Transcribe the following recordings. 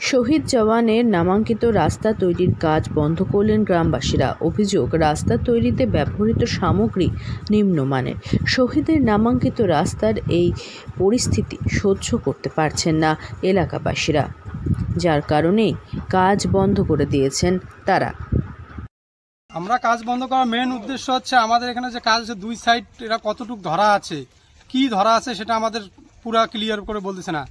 শহীদ জওয়ানের নামাঙ্কিত রাস্তা তৈরির কাজ বন্ধ করলেন গ্রামবাসীরা। অভিযোগ, রাস্তা তৈরিতে ব্যবহৃত সামগ্রী নিম্নমানের। শহীদের নামাঙ্কিত রাস্তার এই পরিস্থিতি সহ্য করতে পারছেন না এলাকাবাসীরা, যার কারণেই কাজ বন্ধ করে দিয়েছেন তারা। আমরা কাজ বন্ধ করার মেন উদ্দেশ্য হচ্ছে আমাদের এখানে যে কাজ আছে দুই সাইড এরা কতটুকু ধরা আছে, কি ধরা আছে সেটা আমাদের পুরা ক্লিয়ার করে বলতেছে না।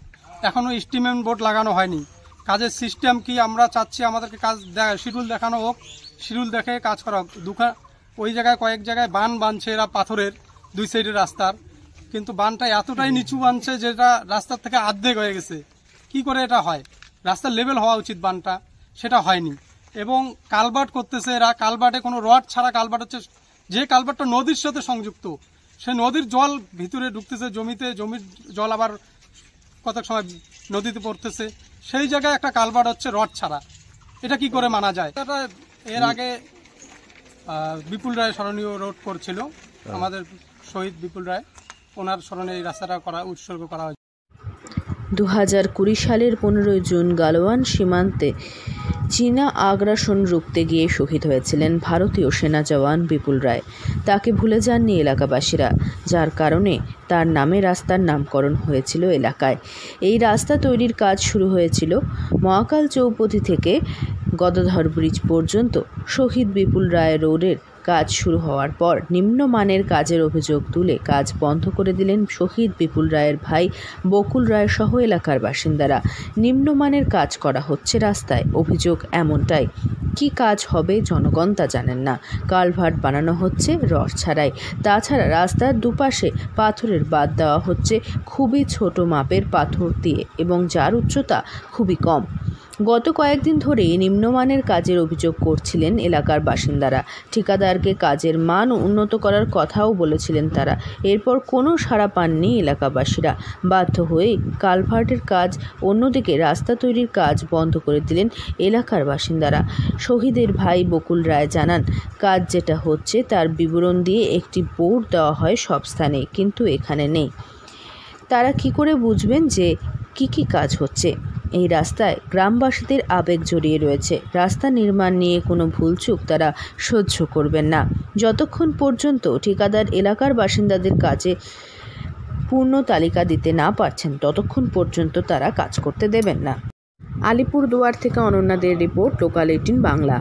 এখনো এস্টিমেট বোর্ড লাগানো হয়নি। কাজের সিস্টেম কি আমরা চাচ্ছি আমাদেরকে কাজ শিডিউল দেখানো হোক, শিডিউল দেখে কাজ করা হোক। ওই জায়গায় কয়েক জায়গায় বান বানছে এরা পাথরের দুই সাইডের রাস্তার, কিন্তু বানটা এতটাই নিচু বানছে যেটা রাস্তার থেকে অর্ধেক হয়ে গেছে। কি করে এটা হয়? রাস্তার লেভেল হওয়া উচিত বানটা, সেটা হয়নি। এবং কালভার্ট করতেছে এরা, কালভার্টে কোনো রড ছাড়া কালভার্ট হচ্ছে, যে কালভার্টটা নদীর সাথে সংযুক্ত, সে নদীর জল ভিতরে ঢুকতেছে জমিতে, জমির জল আবার কত সময় নদীতে পড়তেছে, সেই জায়গায় একটা কালভার্ট হচ্ছে রড ছাড়া। এটা কি করে মানা যায়? এটা এর আগে বিপুল রায় স্মরণীয় রোড করছিল, আমাদের শহীদ বিপুল রায়, ওনার স্মরণে এই রাস্তাটা উৎসর্গ করা হয়েছে। 2020 সালের 15 জুন গালোয়ান সীমান্তে চীনা আগ্রাসন রুখতে গিয়ে শহীদ হয়েছিলেন ভারতীয় সেনা জওয়ান বিপুল রায়। তাকে ভুলে যাননি এলাকাবাসীরা, যার কারণে তার নামে রাস্তার নামকরণ হয়েছিল এলাকায়। এই রাস্তা তৈরির কাজ শুরু হয়েছিল মহাকাল চৌপতি থেকে গদাধর ব্রিজ পর্যন্ত। শহীদ বিপুল রায় রোডের কাজ শুরু হওয়ার পর নিম্নমানের কাজের অভিযোগ তুলে কাজ বন্ধ করে দিলেন শহীদ বিপুল রায়ের ভাই বকুল রায় সহ এলাকার বাসিন্দারা। নিম্নমানের কাজ করা হচ্ছে রাস্তায়, অভিযোগ এমনটাই। কি কাজ হবে জনগণ তা জানেন না। কালভার্ট বানানো হচ্ছে রড ছাড়াই। তাছাড়া রাস্তার দুপাশে পাথরের বাঁধ দেওয়া হচ্ছে খুবই ছোট মাপের পাথর দিয়ে, এবং যার উচ্চতা খুবই কম। গত কয়েকদিন ধরেই নিম্নমানের কাজের অভিযোগ করছিলেন এলাকার বাসিন্দারা। ঠিকাদারকে কাজের মান উন্নত করার কথাও বলেছিলেন তারা। এরপর কোনো সাড়া পাননি এলাকাবাসীরা। বাধ্য হয়ে কালভার্টের কাজ, অন্যদিকে রাস্তা তৈরির কাজ বন্ধ করে দিলেন এলাকার বাসিন্দারা। শহীদের ভাই বকুল রায় জানান, কাজ যেটা হচ্ছে তার বিবরণ দিয়ে একটি বোর্ড দেওয়া হয় সব স্থানে, কিন্তু এখানে নেই। তারা কি করে বুঝবেন যে কি কাজ হচ্ছে? এই রাস্তায় গ্রামবাসীদের আবেগ জড়িয়ে রয়েছে। রাস্তা নির্মাণ নিয়ে কোনো ভুলচুক তারা সহ্য করবেন না। যতক্ষণ পর্যন্ত ঠিকাদার এলাকার বাসিন্দাদের কাজে পূর্ণ তালিকা দিতে না পারছেন, ততক্ষণ পর্যন্ত তারা কাজ করতে দেবেন না। আলিপুরদুয়ার থেকে অনন্যাদের রিপোর্ট, লোকাল 18 বাংলা।